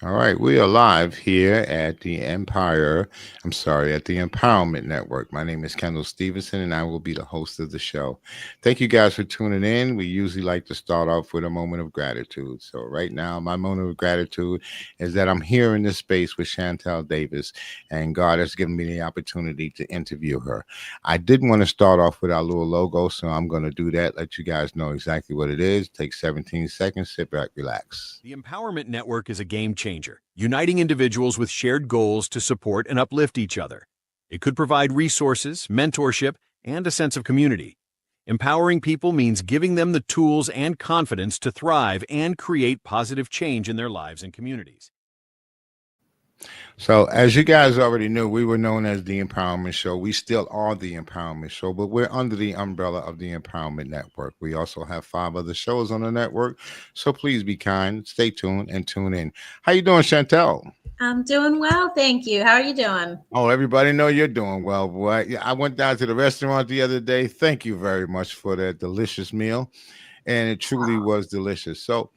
All right, we are live here at the at the Empowerment Network. My name is Kendall Stevenson, and I will be the host of the show. Thank you guys for tuning in. We usually like to start off with a moment of gratitude. So, right now, my moment of gratitude is that I'm here in this space with Shantelle Davis, and God has given me the opportunity to interview her. I didn't want to start off with our little logo, so I'm going to do that, let you guys know exactly what it is. Take 17 seconds, sit back, relax. The Empowerment Network is a game changer, uniting individuals with shared goals to support and uplift each other. It could provide resources, mentorship, and a sense of community. Empowering people means giving them the tools and confidence to thrive and create positive change in their lives and communities. So, as you guys already knew, we were known as the Empowerment Show. We still are the Empowerment Show, but we're under the umbrella of the Empowerment Network. We also have 5 other shows on the network. So please be kind, stay tuned, and tune in. How you doing, Chantel? I'm doing well, thank you. How are you doing? Oh, everybody know you're doing well, boy. Yeah, I went down to the restaurant the other day. Thank you very much for that delicious meal, and it truly was delicious. So,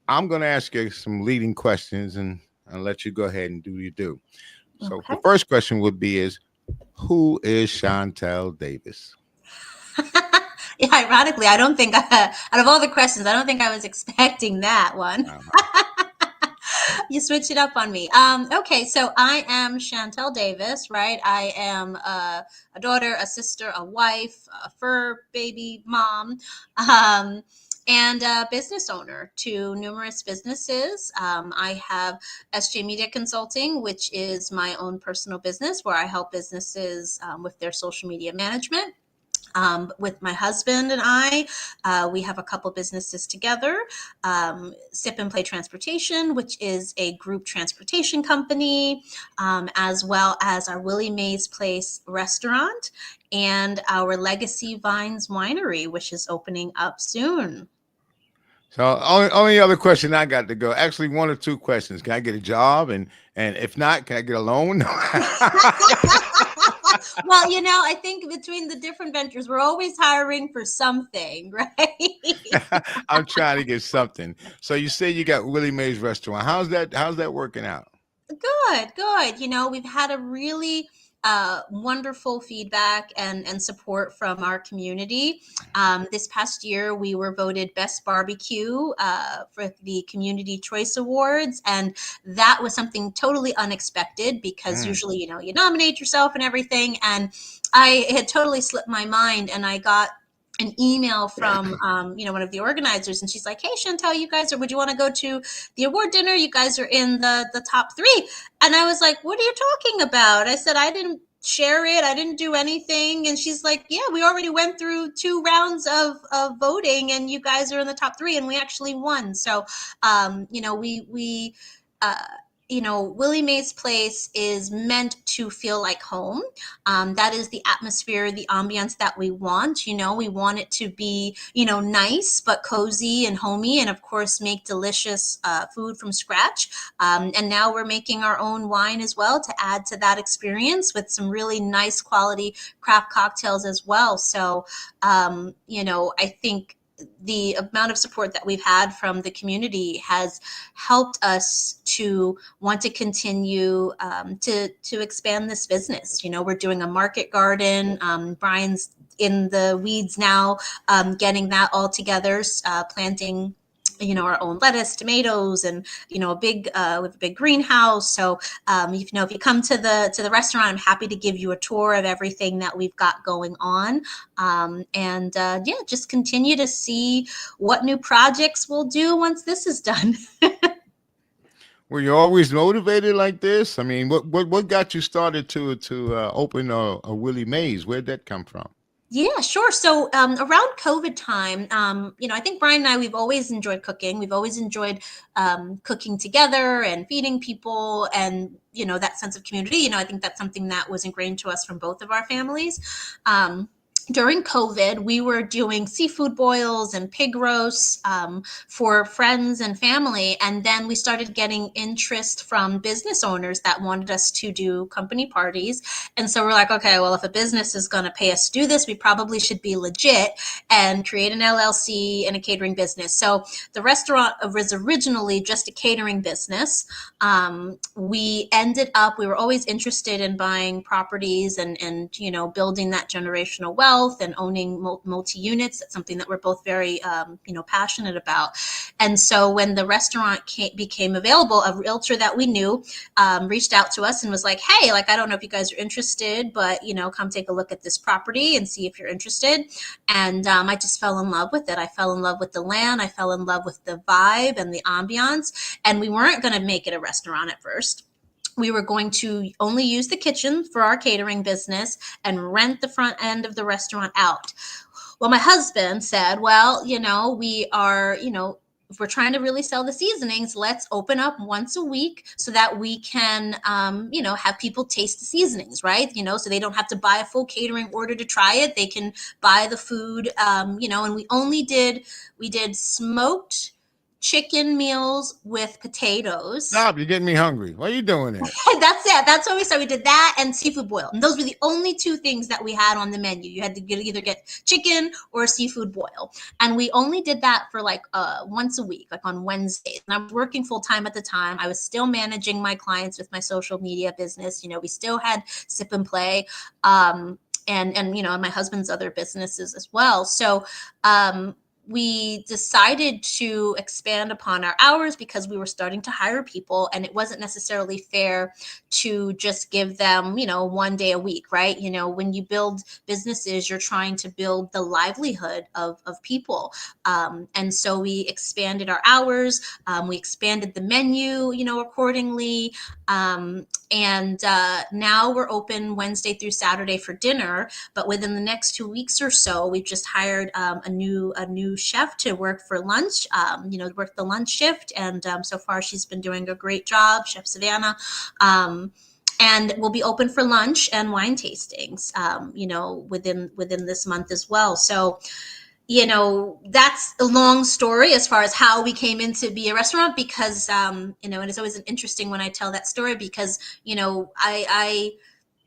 I'm going to ask you some leading questions and let you go ahead and do your do. So the Okay. first question would be is who is Shantelle Davis? Yeah, ironically, I don't think out of all the questions, I don't think I was expecting that one. Uh-huh. You switched it up on me. Okay, so I am Shantelle Davis, right? I am a daughter, a sister, a wife, a fur baby mom. And a business owner to numerous businesses. I have SJ Media Consulting, which is my own personal business where I help businesses with their social media management. With my husband and we have a couple businesses together. Sip and Play Transportation, which is a group transportation company, as well as our Willie Mae'S Place restaurant and our Legacy Vines Winery, which is opening up soon. So only other question I got to go. Actually, 1 or 2 questions. Can I get a job? And if not, can I get a loan? Well, I think between the different ventures, we're always hiring for something, right? I'm trying to get something. So you say you got Willie Mae's restaurant. How's that working out? Good, good. We've had a really wonderful feedback and support from our community. This past year, we were voted Best Barbecue for the Community Choice Awards. And that was something totally unexpected because Mm. usually, you nominate yourself and everything. And I had totally slipped my mind and I got an email from one of the organizers, and she's like, "Hey, Shantelle, you guys would you want to go to the award dinner? You guys are in the top 3." And I was like, "What are you talking about?" I said, "I didn't share it. I didn't do anything." And she's like, "Yeah, we already went through 2 rounds of voting, and you guys are in the top 3, and we actually won." So, we uh, Willie Mae's Place is meant to feel like home. That is the atmosphere, the ambiance that we want. We want it to be, nice but cozy and homey, and of course, make delicious food from scratch. And now we're making our own wine as well to add to that experience with some really nice quality craft cocktails as well. So, I think the amount of support that we've had from the community has helped us to want to continue to expand this business. We're doing a market garden. Brian's in the weeds now, getting that all together, planting our own lettuce, tomatoes, and a big with a big greenhouse. So if you come to the restaurant, I'm happy to give you a tour of everything that we've got going on, and just continue to see what new projects we'll do once this is done. Were you always motivated like this? I mean, what got you started to open a Willie Mae's? Where'd that come from? Yeah, sure. So around COVID time, I think Brian and I, we've always enjoyed cooking. We've always enjoyed cooking together and feeding people and, that sense of community. I think that's something that was ingrained to us from both of our families. during COVID, we were doing seafood boils and pig roasts for friends and family. And then we started getting interest from business owners that wanted us to do company parties. And so we're like, okay, well, if a business is going to pay us to do this, we probably should be legit and create an LLC and a catering business. So the restaurant was originally just a catering business. We were always interested in buying properties and building that generational wealth and owning multi-units. That's something that we're both very passionate about. And so when the restaurant became available, a realtor that we knew reached out to us and was like, hey, like, I don't know if you guys are interested, but come take a look at this property and see if you're interested. And I just fell in love with it. I fell in love with the land. I fell in love with the vibe and the ambiance. And we weren't going to make it a restaurant at first. We were going to only use the kitchen for our catering business and rent the front end of the restaurant out. Well, my husband said, well, we are, if we're trying to really sell the seasonings, let's open up once a week so that we can, have people taste the seasonings, right? So they don't have to buy a full catering order to try it. They can buy the food, and we did smoked chicken meals with potatoes. Stop, you're getting me hungry. Why are you doing that? That's it. That's what we started. We did that and seafood boil. And those were the only two things that we had on the menu. You had to either get chicken or a seafood boil. And we only did that for like once a week, like on Wednesdays. And I was working full time at the time. I was still managing my clients with my social media business. We still had Sip and Play. And my husband's other businesses as well. So we decided to expand upon our hours because we were starting to hire people, and it wasn't necessarily fair to just give them, one day a week, right? When you build businesses, you're trying to build the livelihood of people. And so we expanded our hours. We expanded the menu, accordingly. And now we're open Wednesday through Saturday for dinner, but within the next 2 weeks or so, we've just hired a new chef to work for lunch, work the lunch shift. And so far she's been doing a great job, Chef Savannah. And we'll be open for lunch and wine tastings, within this month as well. So, that's a long story as far as how we came in to be a restaurant, because, and it's always interesting when I tell that story because,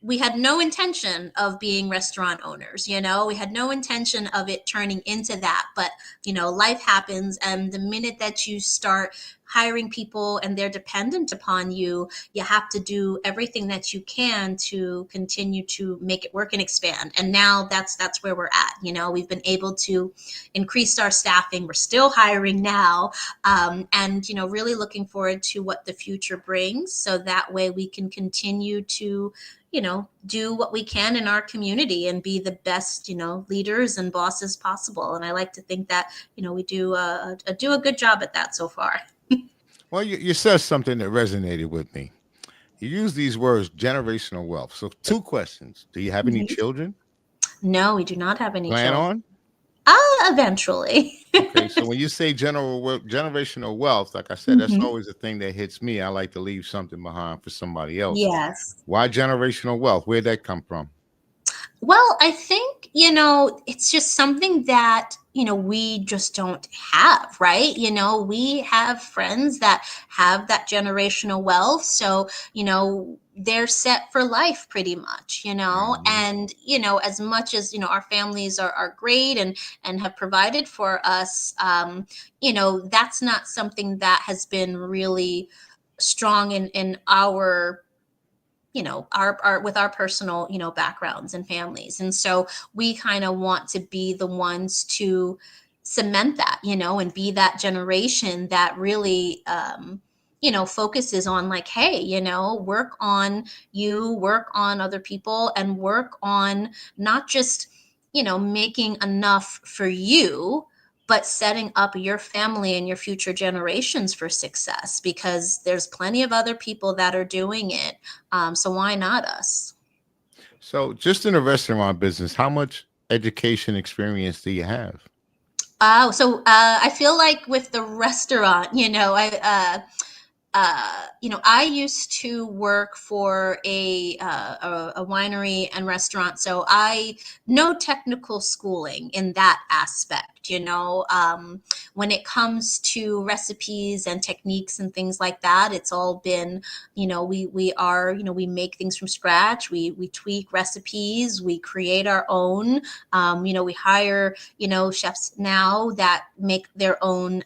we had no intention of being restaurant owners. We had no intention of it turning into that. But, life happens. And the minute that you start hiring people and they're dependent upon you, you have to do everything that you can to continue to make it work and expand. And now that's where we're at. We've been able to increase our staffing. We're still hiring now. And, really looking forward to what the future brings. So that way we can continue to do what we can in our community and be the best, leaders and bosses possible. And I like to think that, we do a good job at that so far. Well, you said something that resonated with me. You use these words, generational wealth. So 2 questions. Do you have any children? No, we do not have any Plan children. on? Eventually. Okay, so when you say generational wealth, like I said, that's always a thing that hits me. I like to leave something behind for somebody else. Yes. Why generational wealth? Where'd that come from? Well, I think, it's just something that, we just don't have, right? We have friends that have that generational wealth. So, they're set for life pretty much, and, as much as, our families are great and have provided for us, that's not something that has been really strong in our our with our personal, backgrounds and families. And so we kind of want to be the ones to cement that, and be that generation that really, focuses on like, hey, work on you, work on other people, and work on not just, making enough for you, but setting up your family and your future generations for success, because there's plenty of other people that are doing it. So why not us? So just in the restaurant business, how much education experience do you have? So I feel like with the restaurant, I used to work for a winery and restaurant, so I no technical schooling in that aspect. When it comes to recipes and techniques and things like that, it's all been, we make things from scratch. We tweak recipes. We create our own. We hire chefs now that make their own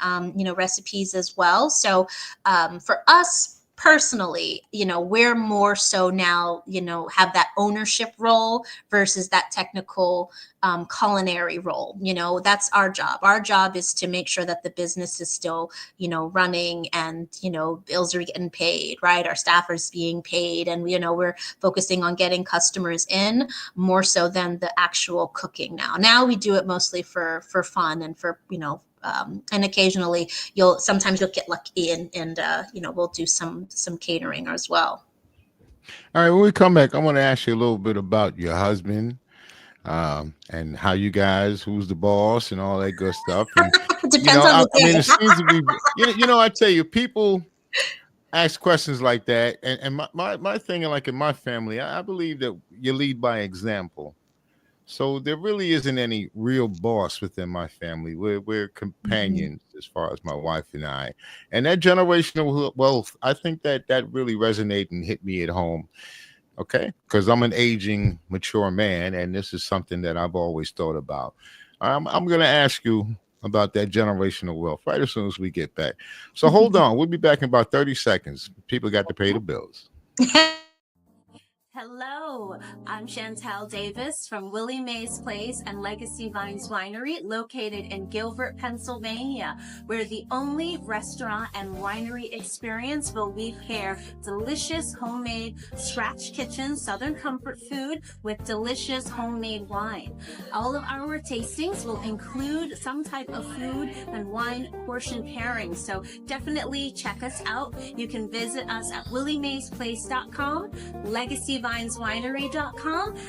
recipes as well. So for us personally, we're more so now, have that ownership role versus that technical culinary role. That's our job. Our job is to make sure that the business is still, running, and, bills are getting paid, right? Our staff is being paid, and, we're focusing on getting customers in more so than the actual cooking now. Now we do it mostly for fun and for, and occasionally sometimes you'll get lucky, and we'll do some catering as well. All right, when we come back, I want to ask you a little bit about your husband, and how you guys, who's the boss, and all that good stuff. And It depends on the I mean, day. it seems to be, I tell you, people ask questions like that, and my thing, like in my family, I believe that you lead by example. So there really isn't any real boss within my family. We're Mhm. companions as far as my wife and I. And that generational wealth, I think that really resonated and hit me at home. Okay, because I'm an aging, mature man, and this is something that I've always thought about. I'm going to ask you about that generational wealth right as soon as we get back. So hold on, we'll be back in about 30 seconds. People got to pay the bills. Hello, I'm Shantelle Davis from Willie Mae'S Place and Legacy Vines Winery, located in Gilbert, Pennsylvania. We're the only restaurant and winery experience where we pair delicious homemade scratch kitchen Southern comfort food with delicious homemade wine. All of our tastings will include some type of food and wine portion pairing, so definitely check us out. You can visit us at williemaysplace.com, legacyvineswinery.com,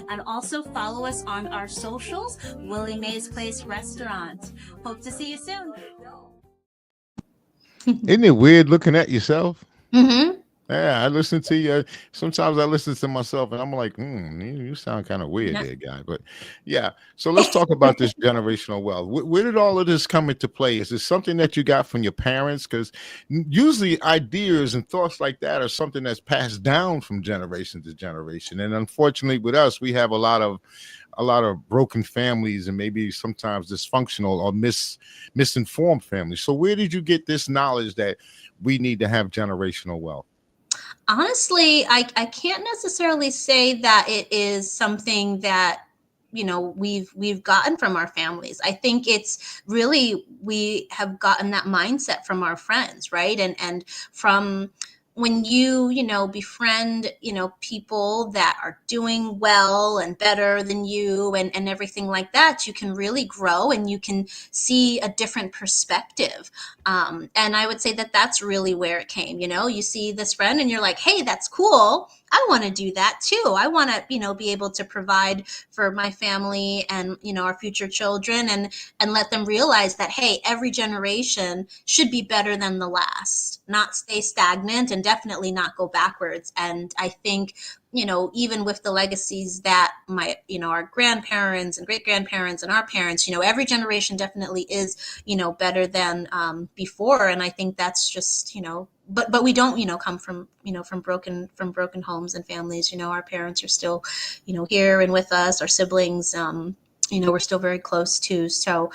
and also follow us on our socials, Willie Mae'S Place Restaurant. Hope to see you soon. Isn't it weird looking at yourself? Mm-hmm. Yeah, I listen to you. Sometimes I listen to myself and I'm like, you sound kind of weird Yeah. there, guy. But yeah, so let's talk about this generational wealth. Where did all of this come into play? Is this something that you got from your parents? Because usually ideas and thoughts like that are something that's passed down from generation to generation. And unfortunately, with us, we have a lot of broken families and maybe sometimes dysfunctional or misinformed families. So where did you get this knowledge that we need to have generational wealth? Honestly, I can't necessarily say that it is something that we've gotten from our families. I think it's really, we have gotten that mindset from our friends, right? And from when you befriend people that are doing well and better than you, and everything like that, you can really grow and you can see a different perspective. And I would say that that's really where it came. You see this friend and you're like, hey, that's cool, I want to do that too. I want to be able to provide for my family and our future children, and let them realize that, hey, every generation should be better than the last, not stay stagnant, and definitely not go backwards. And I think even with the legacies that our grandparents and great grandparents and our parents, every generation definitely is better than before. And I think that's just but we don't come from from broken homes and families. Our parents are still here and with us. Our siblings, we're still very close to. So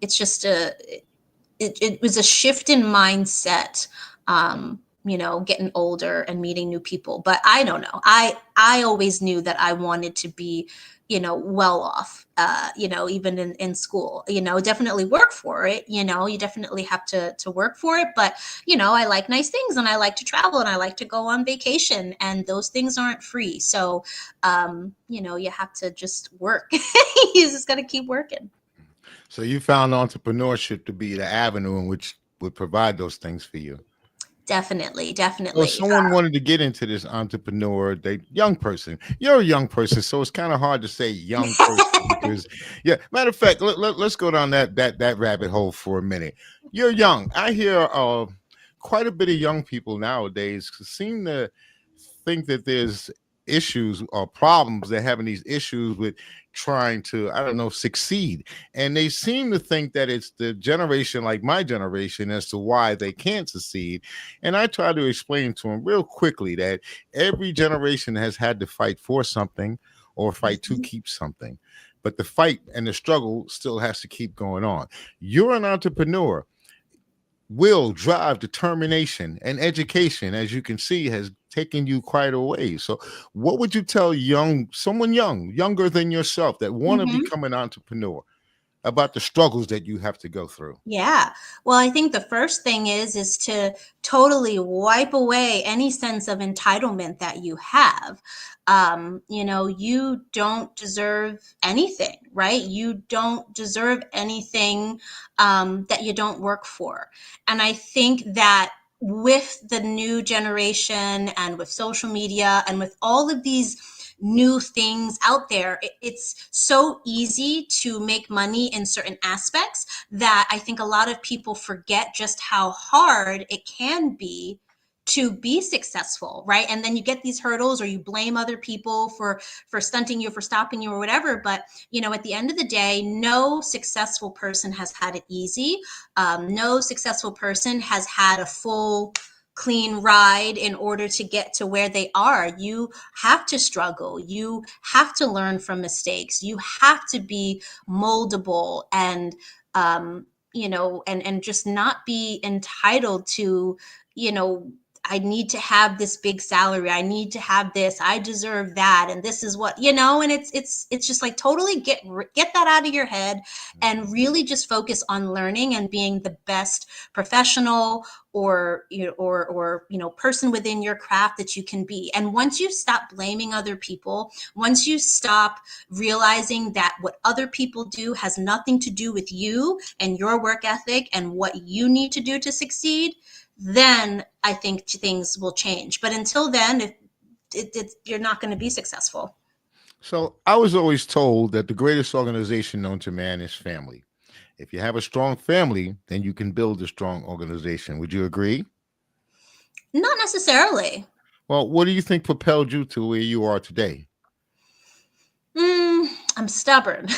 it's just it was a shift in mindset, getting older and meeting new people. But I don't know. I always knew that I wanted to be, well off, even in school, definitely work for it. You definitely have to work for it. But, I like nice things, and I like to travel, and I like to go on vacation, and those things aren't free. So, you have to just work. You just got to keep working. So you found entrepreneurship to be the avenue in which would provide those things for you. Definitely, So if definitely. someone wanted to get into this entrepreneur, young person, you're a young person, so it's kind of hard to say young person because, yeah. Matter of fact, let's go down that rabbit hole for a minute. You're young. I hear quite a bit of young people nowadays seem to think that there's issues or problems. They're having these issues with trying to, I don't know, succeed. And they seem to think that it's the generation like my generation as to why they can't succeed. And I try to explain to them real quickly that every generation has had to fight for something or fight to Mhm. keep something. But the fight and the struggle still has to keep going on. You're an entrepreneur. Will, drive, determination, and education, as you can see, has taken you quite a way. So, what would you tell someone younger than yourself that want to Mhm. become an entrepreneur about the struggles that you have to go through? Yeah. Well, I think the first thing is to totally wipe away any sense of entitlement that you have. You don't deserve anything, right? You don't deserve anything that you don't work for. And I think that with the new generation and with social media and with all of these new things out there, it's so easy to make money in certain aspects that I think a lot of people forget just how hard it can to be successful, right? And then you get these hurdles or you blame other people for stunting you, for stopping you or whatever. But at the end of the day, no successful person has had it easy. No successful person has had a full clean ride in order to get to where they are. You have to struggle. You have to learn from mistakes. You have to be moldable and and just not be entitled to, you know, I need to have this big salary. I need to have this. I deserve that. And this is what, and it's just like totally get that out of your head and really just focus on learning and being the best professional or person within your craft that you can be. And once you stop blaming other people, once you stop realizing that what other people do has nothing to do with you and your work ethic and what you need to do to succeed, then I think things will change. But until then, you're not going to be successful. So, I was always told that the greatest organization known to man is family. If you have a strong family, then you can build a strong organization. Would you agree? Not necessarily. Well, what do you think propelled you to where you are today? I'm stubborn.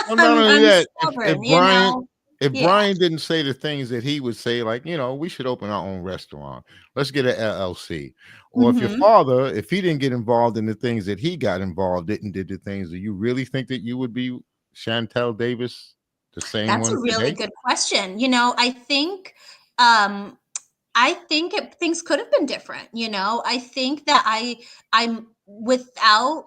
Well, not I'm, only I'm that, stubborn, you know? if Yeah. Brian didn't say the things that he would say, like, we should open our own restaurant, let's get an LLC. Or if your Hmm. father, if he didn't get involved in the things that he got involved in and did the things, do you really think that you would be Shantelle Davis, the same That's one a really today? good question. Um, things could have been different. I think that I'm without,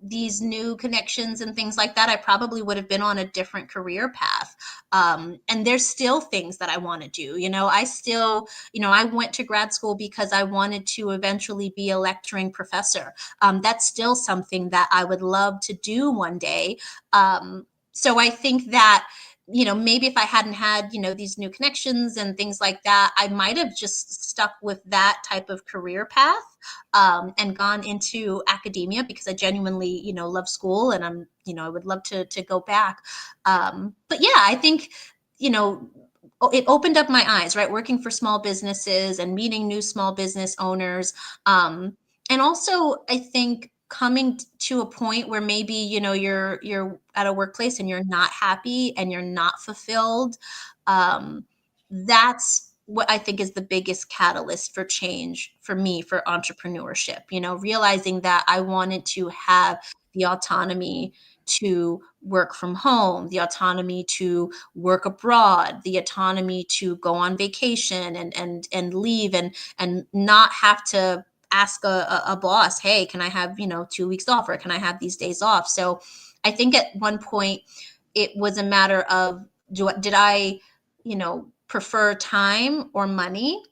these new connections and things like that, I probably would have been on a different career path. And there's still things that I want to do. I still, I went to grad school because I wanted to eventually be a lecturing professor. That's still something that I would love to do one day. So I think that maybe if I hadn't had, these new connections and things like that, I might have just stuck with that type of career path and gone into academia because I genuinely, love school and I would love to go back. But yeah, I think, you know, it opened up my eyes, right? Working for small businesses and meeting new small business owners. And also, I think coming to a point where maybe you're at a workplace and you're not happy and you're not fulfilled, that's what I think is the biggest catalyst for change for me for entrepreneurship. Realizing that I wanted to have the autonomy to work from home, the autonomy to work abroad, the autonomy to go on vacation and leave and not have to ask a boss, hey, can I have 2 weeks off or can I have these days off? So I think at one point it was a matter of did I prefer time or money?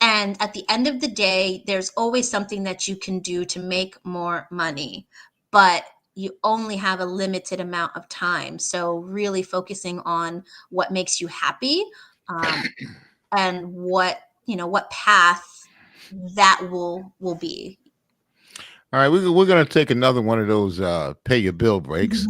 And at the end of the day, there's always something that you can do to make more money, but you only have a limited amount of time. So really focusing on what makes you happy, um, and what path that will be. All right, we're going to take another one of those pay your bill breaks.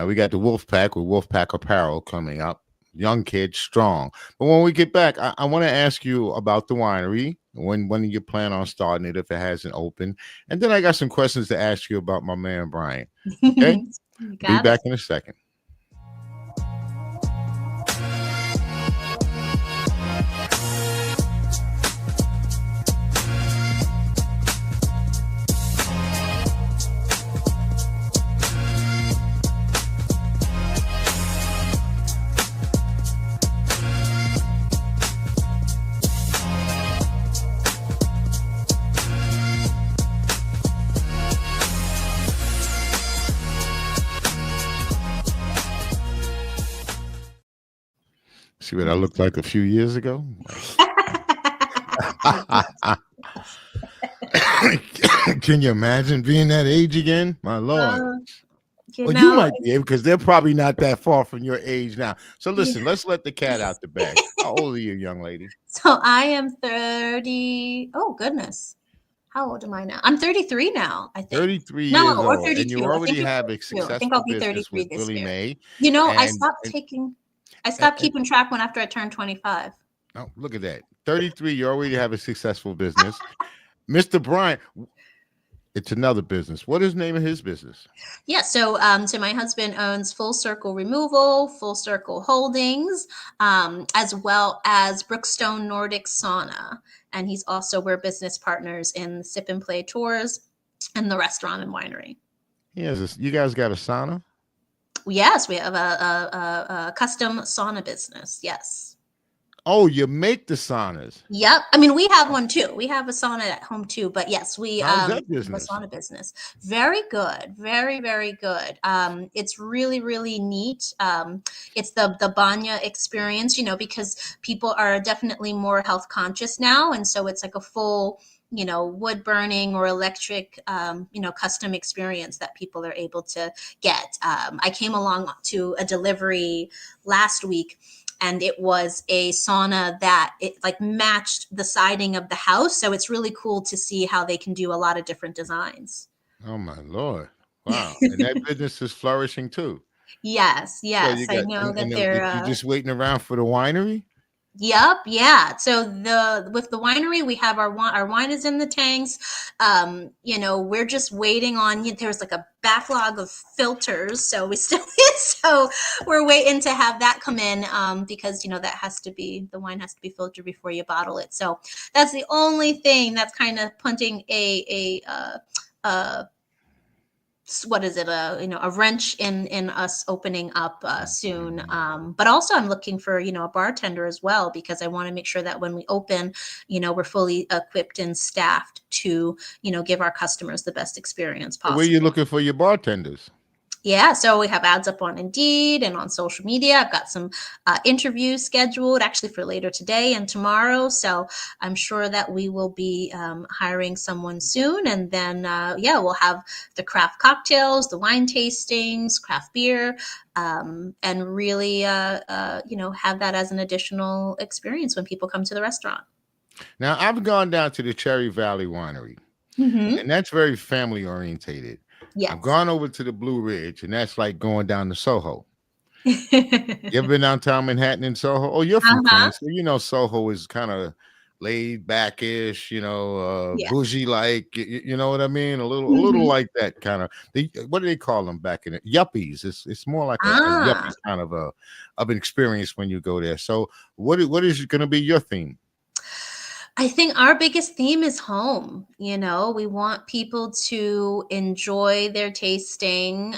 We got the Wolf Pack with Wolf Pack Apparel coming up young kid, strong. But when we get back, I want to ask you about the winery. When you plan on starting it if it hasn't opened, and then I got some questions to ask you about my man Brian. Okay, You be got it. back in a second. See what I looked like a few years ago? Can you imagine being that age again? My Lord. Uh, you Well, you know, might be able because they're probably not that far from your age now. So yeah. listen, let's let the cat out the bag. How old are you, young lady? So I am 30. Oh, goodness. How old am I now? I'm 33 now, I think. 33 No, years or old, and you 32. I think already it's have a 32. I think I'll successful be business 33 with this Willie year. Mae. You know, And, I and, stopped and keeping track when after I turned 25. oh, look at that. 33, you already have a successful business. Mr. Bryant, it's another business. What is the name of his business? Yeah, so my husband owns Full Circle Removal, Full Circle Holdings, as well as Brookstone Nordic Sauna, and he's also we're business partners in Sip and Play Tours and the restaurant and winery. He has this. You guys got a sauna? Yes, we have a custom sauna business. Yes. Oh, you make the saunas. Yep. I mean, we have one too. We have a sauna at home too. But yes, we How's that have a business? sauna business. Very good. Very, very good. It's really, really neat. It's the banya experience, because people are definitely more health conscious now, and so it's like a full, wood burning or electric, custom experience that people are able to get. I came along to a delivery last week, and it was a sauna that it like matched the siding of the house, so it's really cool to see how they can do a lot of different designs. Oh my Lord! Wow, and that business is flourishing too. Yes, So you yes, I got know that you they're you just waiting around for the winery? Yep, yeah. So the with the winery, we have our wine is in the tanks. We're just waiting on. There's like a backlog of filters, so we still so we're waiting to have that come in, because that has to be the wine has to be filtered before you bottle it. So that's the only thing that's kind of punting a what is it, a wrench in us opening up soon, but also I'm looking for a bartender as well, because I want to make sure that when we open, we're fully equipped and staffed to give our customers the best experience So where you possible. looking for your bartenders? Yeah, so we have ads up on Indeed and on social media. I've got some interviews scheduled actually for later today and tomorrow. So I'm sure that we will be hiring someone soon. And then, we'll have the craft cocktails, the wine tastings, craft beer, and really, have that as an additional experience when people come to the restaurant. Now I've gone down to the Cherry Valley Winery, Mm-hmm. and that's very family orientated. I've Yes. gone over to the Blue Ridge, and that's like going down to Soho. You ever Uh-huh. been downtown Manhattan in Soho? Oh, you're from Queens, so you know Soho is kind of laid backish, Yeah. bougie like. You know what I mean? A little Mm-hmm. like that kind of. What do they call them back in it? Yuppies. It's more like a yuppie Ah. kind of an experience when you go there. So what is going to be your theme? I think our biggest theme is home. We want people to enjoy their tasting,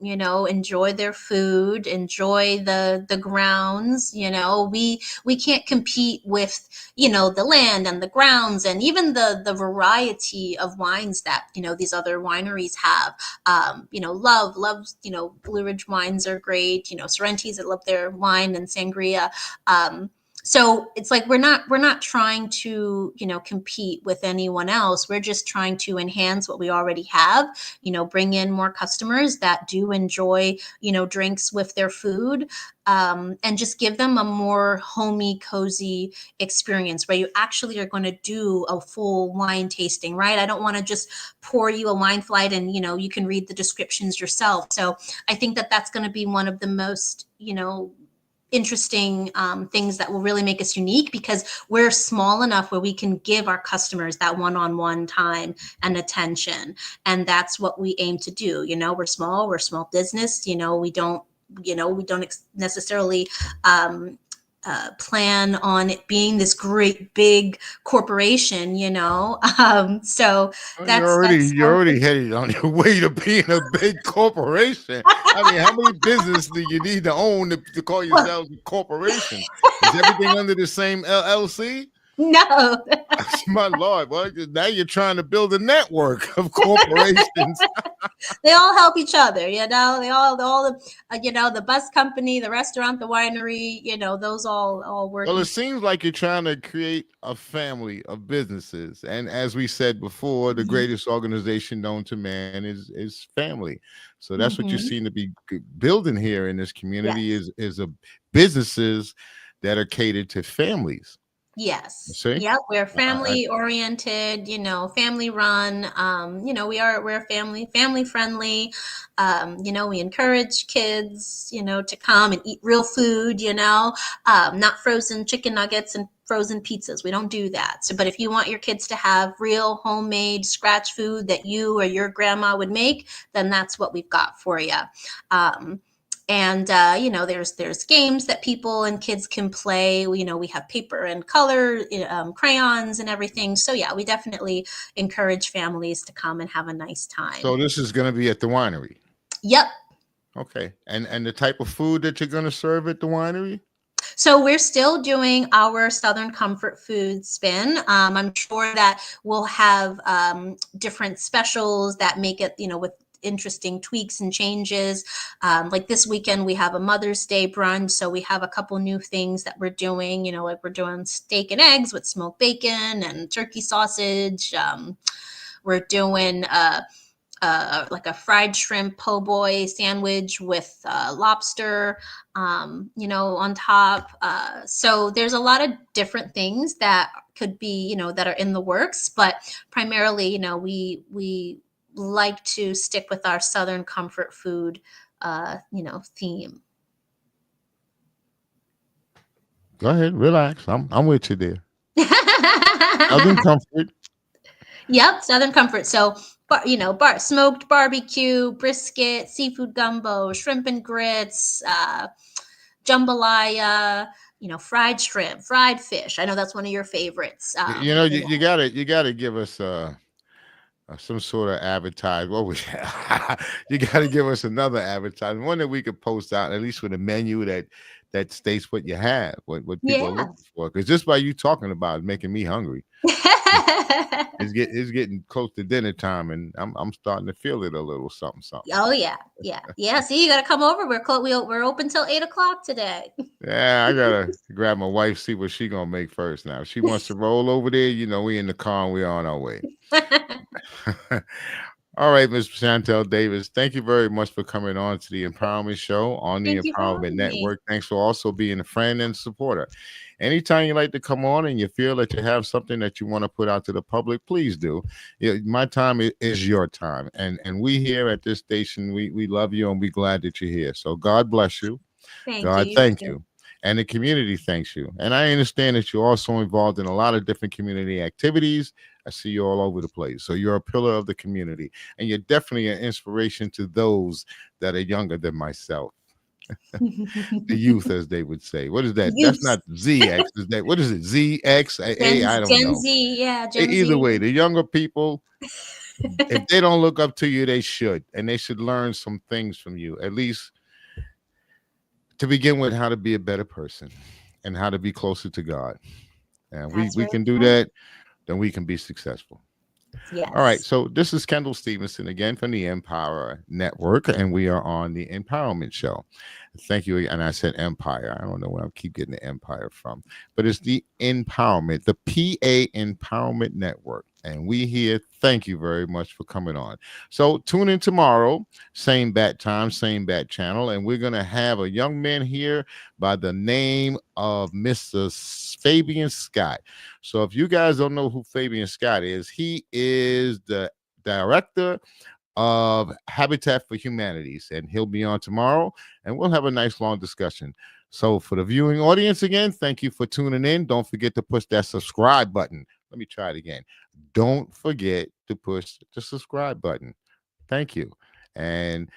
enjoy their food, enjoy the grounds. We can't compete with the land and the grounds and even the variety of wines that these other wineries have. Love loves Blue Ridge wines are great. Sorrentis, I love their wine and sangria. So it's like we're not trying to compete with anyone else. We're just trying to enhance what we already have, bring in more customers that do enjoy drinks with their food, and just give them a more homey, cozy experience where you actually are going to do a full wine tasting, right? I don't want to just pour you a wine flight and you can read the descriptions yourself. So I think that that's going to be one of the most interesting things that will really make us unique, because we're small enough where we can give our customers that one-on-one time and attention. And that's what we aim to do. We're small business. We don't necessarily plan on it being this great big corporation. So Oh, that's you're already headed on your way to being a big corporation. I mean, how many businesses do you need to own to call well, yourselves a corporation? Is everything under the same LLC? no. My Lord, well, now you're trying to build a network of corporations. They all help each other. They all the bus company, the restaurant, the winery, those all work. Well, it seems like you're trying to create a family of businesses. And as we said before, the Mhm. greatest organization known to man is family. So that's what you Mhm. seem to be building here in this community Yes. is a businesses that are catered to families. You Yes. see? Yep. We're I, family oriented, family run. We're family friendly. We encourage kids, to come and eat real food, not frozen chicken nuggets and frozen pizzas. We don't do that. So, but if you want your kids to have real homemade scratch food that you or your grandma would make, then that's what we've got for you. And there's games that people and kids can play. We have paper and color, crayons and everything. So yeah, we definitely encourage families to come and have a nice so time. this is going to be at the winery. Yep. Okay. And the type of food that you're going to serve at the winery? So we're still doing our Southern Comfort Food spin. I'm sure that we'll have different specials that make it, with interesting tweaks and changes. Like this weekend, we have a Mother's Day brunch. So we have a couple new things that we're doing, like we're doing steak and eggs with smoked bacon and turkey sausage. We're doing like a fried shrimp po' boy sandwich with lobster, on top. So there's a lot of different things that could be, that are in the works, but primarily, we like to stick with our Southern comfort food, theme. Go ahead, relax. I'm with you there. Southern Comfort. Yep, Southern comfort. So, smoked barbecue, brisket, seafood gumbo, shrimp and grits, jambalaya, fried shrimp, fried fish. I know that's one of your favorites. You gotta give us some sort of advertise. What we you got to give us another advertisement, one that we could post out at least with a menu that states what you have, what people are Yeah. looking for. Because just by you talking about it, making me hungry. It's getting close to dinner time, and I'm starting to feel it a little something something. Oh yeah, yeah, yeah. See, you got to come over. We're open till 8 o'clock today. Yeah, I gotta grab my wife, see what she gonna make first. Now, if she wants to roll over there, we in the car and we on our way. All right, Ms. Shantelle Davis, thank you very much for coming on to the Empowerment Show on the Thank you for Empowerment having me. Network. Thanks for also being a friend and supporter. Anytime you like to come on and you feel that you have something that you want to put out to the public, please do. My time is your time. And we here at this station, we love you and we're glad that you're here. So God bless you. Thank God, you. thank you. And the community thanks you. And I understand that you're also involved in a lot of different community activities. I see you all over the place. So you're a pillar of the community. And you're definitely an inspiration to those that are younger than myself. The youth, as they would say. What is that? That's Youths. not ZX. Is that what is it? ZXA? I don't Gen know. Z, yeah, Gen Either Z. way, the younger people, if they don't look up to you, they should. And they should learn some things from you. At least to begin with, how to be a better person and how to be closer to God. And That's we right. can do that, then we can be successful. All right. Yes. So this is Kendall Stevenson again from the Empower Network, and we are on the Empowerment Show. Thank you. And I said Empire. I don't know where I keep getting the Empire from, but it's the Empowerment, the PA Empowerment Network. And we here, thank you very much for coming on. So tune in tomorrow, same bat time, same bat channel. And we're going to have a young man here by the name of Mr. Fabian Scott. So if you guys don't know who Fabian Scott is, he is the director of Habitat for Humanities, and he'll be on tomorrow, and we'll have a nice long discussion. So for the viewing audience again, thank you for tuning in. Don't forget to push that subscribe button. Let me try it again. Don't forget to push the subscribe button. Thank you. And